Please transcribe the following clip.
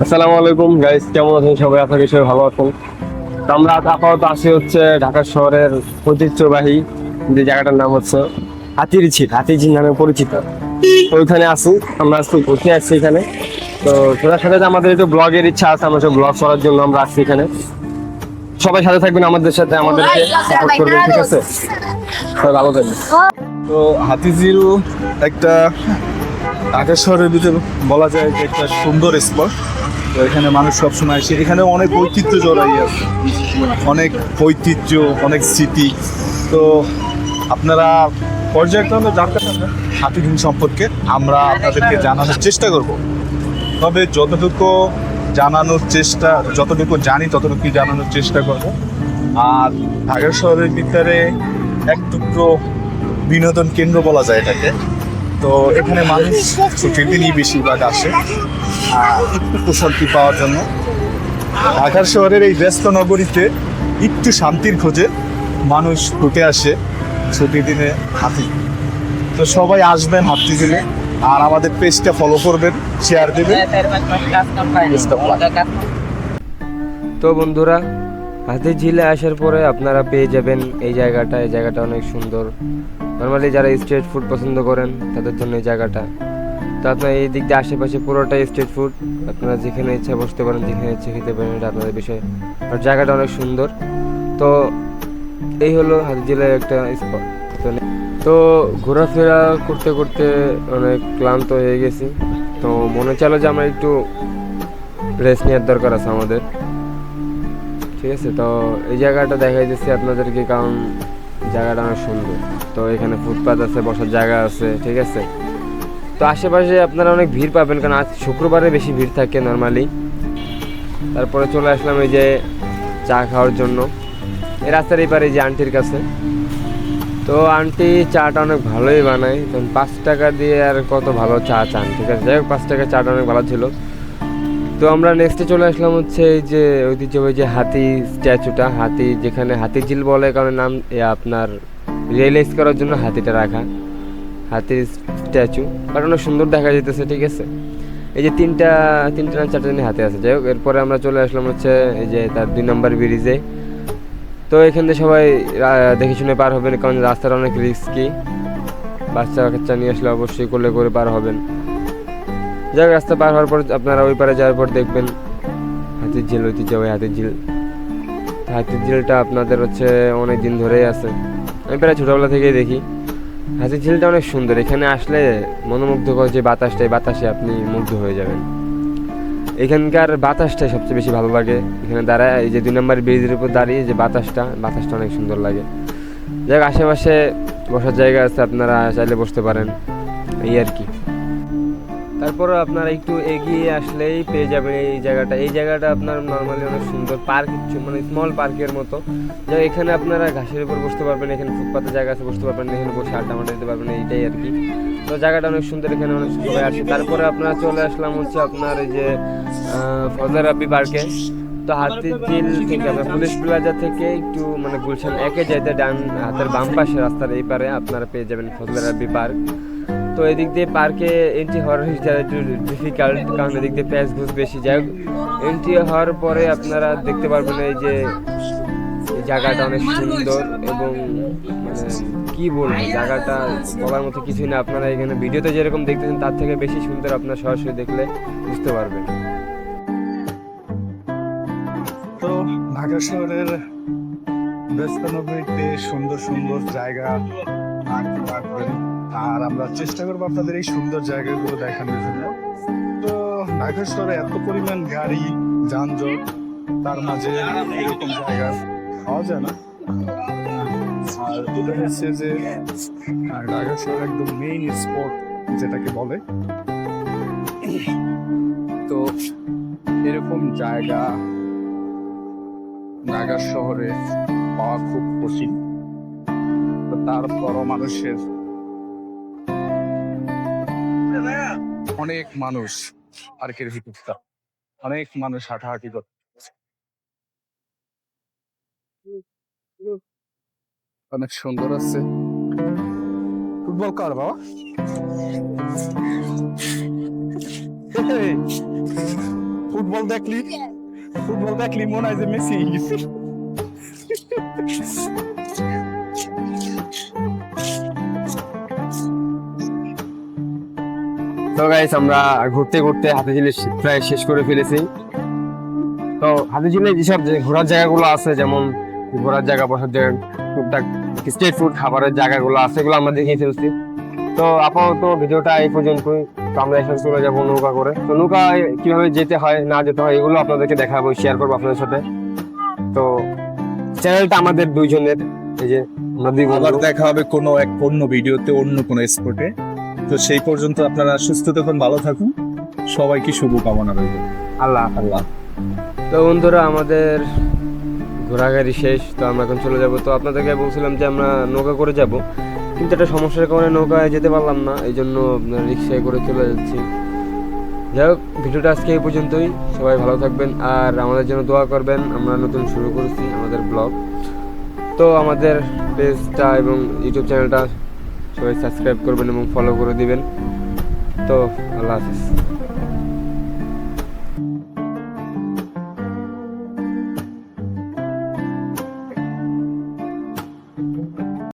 আসসালামু আলাইকুম গাইস, কেমন আছেন সবাই? আশা করি সবাই ভালো আছেন। তো আমরা আপাতত আছি হচ্ছে ঢাকা শহরের ঐতিহ্যবাহী যে জায়গাটার নাম হচ্ছে হাতিরঝিল নামে পরিচিত। তো ওইখানে আছি, আমরা আজকে ঘুরতে আসছি এখানে। তো সেটার সাথে যে আমাদের একটু ব্লগের ইচ্ছা আছে, আমরা সব ব্লগ করার জন্য আমরা আসছি এখানে। সবাই সাথে থাকবেন, আমাদের সাথে আমাদেরকে সাপোর্ট করবেন, ঠিক আছে? সবাই ভালো থাকবেন। তো হাতিঝিল একটা ঢাকা শহরের ভিতরে বলা যায় যে একটা সুন্দর স্পট। তো এখানে মানুষ সবসময় আসে, এখানে অনেক ঐতিহ্য জড়াই আছে, অনেক ঐতিহ্য, অনেক স্মৃতি। তো আপনারা পর্যায়ক্রমে জানতে পারবেন হাতিঝিল সম্পর্কে, আমরা আপনাদেরকে জানানোর চেষ্টা করব। তবে যতটুকু জানি ততটুকু জানানোর চেষ্টা করব। আর ঢাকা শহরের ভিতরে এক টুকরো বিনোদন কেন্দ্র বলা যায় এটাকে। তো এখানে মানুষ ছুটির দিনই বেশিরভাগ আসে একটু প্রশান্তি পাওয়ার জন্য। ঢাকার শহরের এই ব্যস্ত নগরীতে একটু শান্তির খোঁজে মানুষ ঘুরতে আসে ছুটির দিনে হাতি। তো সবাই আসবেন হাতিঝিলে, আর আমাদের পেজটা ফলো করবেন, শেয়ার দেবেন। তো বন্ধুরা, হাতিঝিলে আসার পরে আপনারা পেয়ে যাবেন এই জায়গাটা অনেক সুন্দর। নর্মালি যারা স্ট্রিট ফুড পছন্দ করেন তাদের জন্য এই জায়গাটা। তো আপনার এই দিক দিয়ে আশেপাশে পুরোটাই স্ট্রিট ফুড, আপনারা যেখানে ইচ্ছা বসতে পারেন, যেখানে ইচ্ছা খেতে পারেন, এটা আপনাদের বিষয়। আর জায়গাটা অনেক সুন্দর। তো এই হলো হাতিঝিলের একটা স্পট। তো ঘোরাফেরা করতে করতে অনেক ক্লান্ত হয়ে গেছি। তো মনে চাইলো যে আমরা একটু রেস্ট নেওয়ার দরকার আছে আমাদের, ঠিক আছে? তো এই জায়গাটা দেখাই দিচ্ছি আপনাদেরকে, কারণ জায়গাটা অনেক সুন্দর। তো এখানে ফুটপাথ আছে, বসার জায়গা আছে, ঠিক আছে? তো আশেপাশে আপনারা অনেক ভিড় পাবেন, কারণ আজ শুক্রবারে বেশি ভিড় থাকে নর্মালি। তারপরে চলে আসলাম এই যে চা খাওয়ার জন্য এই রাস্তার এই পারে যে আন্টির কাছে। তো আন্টি চাটা অনেক ভালোই বানায়, কারণ 5 টাকা দিয়ে আর কত ভালো চা চান, ঠিক আছে? যাই হোক, 5 টাকা চাটা অনেক ভালো ছিল। তো আমরা নেক্সটে চলে আসলাম হচ্ছে এই যে ঐতিহ্যবাহী যে হাতি স্ট্যাচুটা, হাতি যেখানে হাতিঝিল বলে কারণ নাম আপনার রিয়েলাইজ করার জন্য হাতিটা রাখা, হাতির স্ট্যাচু। বাট অনেক সুন্দর দেখা যেতেছে, ঠিক আছে? এই যে তিনটা না চারটা দিন হাতে আছে। যাই হোক, এরপরে আমরা চলে আসলাম হচ্ছে এই যে তার 2 নম্বর ব্রিজে। তো এখান থেকে সবাই দেখে শুনে পার হবেন, কারণ রাস্তাটা অনেক রিস্কি। বাচ্চা কাচ্চা নিয়ে আসলে অবশ্যই কোলে করে পার হবেন। যাই রাস্তা পার হওয়ার পর আপনারা ওই পারে যাওয়ার পর দেখবেন হাতিঝিল, ঐতিহ্যবাহী হাতিঝিলটা আপনাদের হচ্ছে অনেক দিন ধরেই আছে, আমি প্রায় ছোটোবেলা থেকেই দেখি। হাতিঝিলটা অনেক সুন্দর, এখানে আসলে মনোমুগ্ধকর যে বাতাসে আপনি মুগ্ধ হয়ে যাবেন। এখানকার বাতাসটাই সবচেয়ে বেশি ভালো লাগে। এখানে দাঁড়ায় এই যে 2 নম্বর ব্রিজের উপর দাঁড়িয়ে যে বাতাসটা অনেক সুন্দর লাগে। যাই হোক, আশেপাশে বসার জায়গা আছে, আপনারা চাইলে বসতে পারেন, এই আর কি। তারপর আপনারা একটু এগিয়ে আসলেই পেয়ে যাবেন এই জায়গাটা আপনার নর্মালি অনেক সুন্দর পার্ক, মানে স্মল পার্কের মতো। যা এখানে আপনারা ঘাসের উপর বসতে পারবেন, এখানে ফুটপাতের জায়গা আছে, বসতে পারবেন, এখানে বসে আড্ডা মারতে দিতে পারবেন, এইটাই আর কি। তো জায়গাটা অনেক সুন্দর, এখানে অনেক সবাই আসে। তারপরে আপনারা চলে আসলাম হচ্ছে আপনার এই যে ফজলে রাব্বি পার্কে। তো হাতিঝিল থেকে আপনার পুলিশ প্লাজা থেকে একটু মানে গুলশান একে যেতে ডান হাতের বাম পাশে রাস্তার এই পারে আপনারা পেয়ে যাবেন ফজলে রাব্বি পার্ক। তো এদিক দিয়ে পার্কে এন্ট্রি হওয়ার একটু ডিফিকাল্ট, কারণ এদিক দিয়ে প্যাচ ঘুষ বেশি। যাই হোক, এন্ট্রি হওয়ার পরে আপনারা দেখতে পারবেন এই যে এই জায়গাটা অনেক সুন্দর, এবং মানে কি বলবো, জায়গাটা বলার মতো কিছুই না। আপনারা এখানে ভিডিওতে যেরকম দেখতেছেন তার থেকে বেশি সুন্দর, আপনারা সরাসরি দেখলে বুঝতে পারবেন। তো ঢাকা শহরের ব্যস্ত নগরীতে সুন্দর সুন্দর জায়গা রাখবেন, আর আমরা চেষ্টা করবো আপনাদের এই সুন্দর জায়গাগুলো দেখানোর জন্য। তো ঢাকা শহরে এত পরিমাণ গাড়ি যানজট, তার মাঝে এরকম জায়গা পাওয়া যায় না। আর এটা হচ্ছে যে ঢাকা শহর একদম মেইন স্পট যেটাকে বলে। তো এরকম জায়গা ঢাকা শহরে পাওয়া খুব কঠিন। তো তারপরও অনেক মানুষ পার্কের ভিতরটা, অনেক মানুষ হাঁটাহাঁটি করে। অনেক সুন্দর আছে। ফুটবল কার বাবা? ফুটবল দেখলি মনে হয় যে মেসি গেছে। তো গাইস আমরা ঘুরতে ঘুরতে হাতিঝিল প্রায় শেষ করে ফেলেছি। তো হাতিঝিলে যেসব ঘোরার জায়গাগুলো আছে, যেমন ঘোরার জায়গা, বসার জায়গা, টুকটাক স্ট্রিট ফুড খাবারের জায়গাগুলো আছে, এগুলো আমরা দেখিয়ে ফেলছি। তো আপাতত ভিডিওটা এই পর্যন্তই। তো আমরা এখন চলে যাবো নৌকা করে। তো নৌকা কিভাবে যেতে হয় না যেতে হয় এগুলো আপনাদেরকে দেখাবো, শেয়ার করবো আপনাদের সাথে। তো চ্যানেলটা আমাদের দুইজনের, এই যে নদী আবার দেখা হবে কোনো এক অন্য ভিডিওতে অন্য কোনো স্পটে। তো সেই পর্যন্ত আপনারা সুস্থ থাকুন, ভালো থাকুন, সবাইকে শুভকামনা রইল। আল্লাহ আল্লাহ। তো বন্ধুরা আমাদের ঘোরাঘুরি শেষ, তো আমরা এখন চলে যাব। তো আপনাদেরকে বলছিলাম যে আমরা নৌকা করে যাব, কিন্তু একটা সমস্যার কারণে নৌকায় যেতে পারলাম না, এই জন্য রিক্সায় করে চলে যাচ্ছি। যাই হোক, ভিডিওটা আজকে এই পর্যন্তই। সবাই ভালো থাকবেন আর আমাদের জন্য দোয়া করবেন। আমরা নতুন শুরু করেছি আমাদের ব্লগ, তো আমাদের পেজটা এবং ইউটিউব চ্যানেলটা সবাই সাবস্ক্রাইব করবেন এবং ফলো করে দিবেন। তো আল্লাহ হাফিজ।